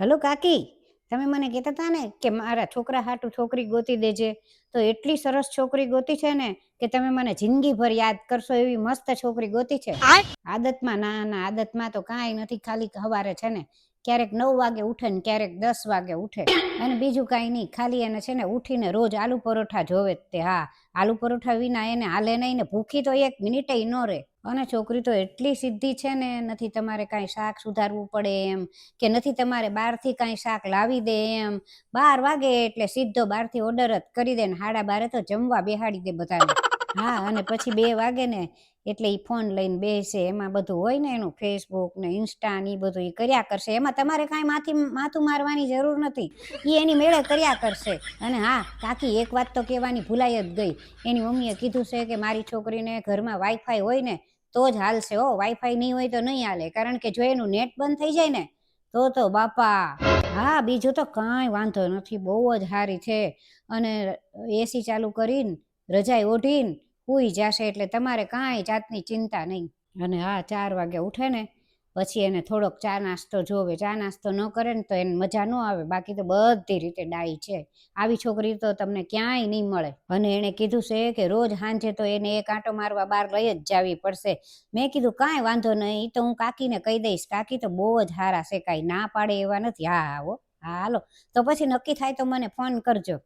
Hello કાકી, તમે મને કહેતા હતા ને કે મારા છોકરા હાટુ છોકરી ગોતી દેજે. તો એટલી સરસ છોકરી ગોતી છે ને કે તમે મને જિંદગીભર યાદ કરશો એવી મસ્ત છોકરી ગોતી છે. આદતમાં ના ના, આદતમાં તો કાંઈ નથી, ખાલી સવારે છે ને ક્યારેક 9 વાગે ઉઠે ને ક્યારેક 10 વાગે ઉઠે, અને બીજું કાંઈ નહીં, ખાલી એને છે ને ઉઠીને રોજ આલુ પરોઠા જોવે જ તે. હા, આલુ પરોઠા વિના એને હાલે નહીં ને, ભૂખી તો 1 મિનિટે ન રહે. અને છોકરી તો એટલી સીધી છે ને, નથી તમારે કાંઈ શાક સુધારવું પડે એમ, કે નથી તમારે બહારથી કાંઈ શાક લાવી દે એમ. 12 વાગે એટલે સીધો બહારથી ઓર્ડર જ કરી દે ને 12:30 તો જમવા બેહાડી દે બધાને. હા, અને પછી 2 વાગે ને એટલે ઈ ફોન લઈને બેસે, એમાં બધું હોય ને એનું ફેસબુક ને ઇન્સ્ટા ને ઈ બધું ઈ કર્યા કરશે. એમાં તમારે કાંઈ માથું મારવાની જરૂર નથી, ઈ એની મેળે કર્યા કરશે. અને હા કાકી, એક વાત તો કહેવાની ભૂલાઈ જ ગઈ. એની મમ્મીએ કીધું છે કે મારી છોકરીને ઘરમાં વાઈફાઈ હોય ને તો જ હાલશે હો, વાઈફાઈ નહીં હોય તો નહીં હાલે, કારણ કે જો એનું નેટ બંધ થઈ જાય ને તો બાપા. હા, બીજું તો કાંઈ વાંધો નથી, બહુ જ સારી છે. અને એસી ચાલુ કરીને રજાઈ ઓઢીને સૂઈ જશે, એટલે તમારે કાંઈ જાતની ચિંતા નહીં. અને હા, 4 વાગે ઉઠે ને પછી એને થોડોક ચા નાસ્તો જોવે. ચા નાસ્તો ન કરે ને તો એને મજા ન આવે, બાકી તો બધી રીતે ડાઈ છે. આવી છોકરી તો તમને ક્યાંય નહીં મળે. અને એણે કીધું છે કે રોજ સાંજે તો એને એક આંટો મારવા બહાર લઈ જ જાવી પડશે. મેં કીધું કાંઈ વાંધો નહીં, તો હું કાકીને કહી દઈશ, કાકી તો બહુ જ સારા છે, કાંઈ ના પાડે એવા નથી. હા હા હો, હા હાલો, તો પછી નક્કી થાય તો મને ફોન કરજો.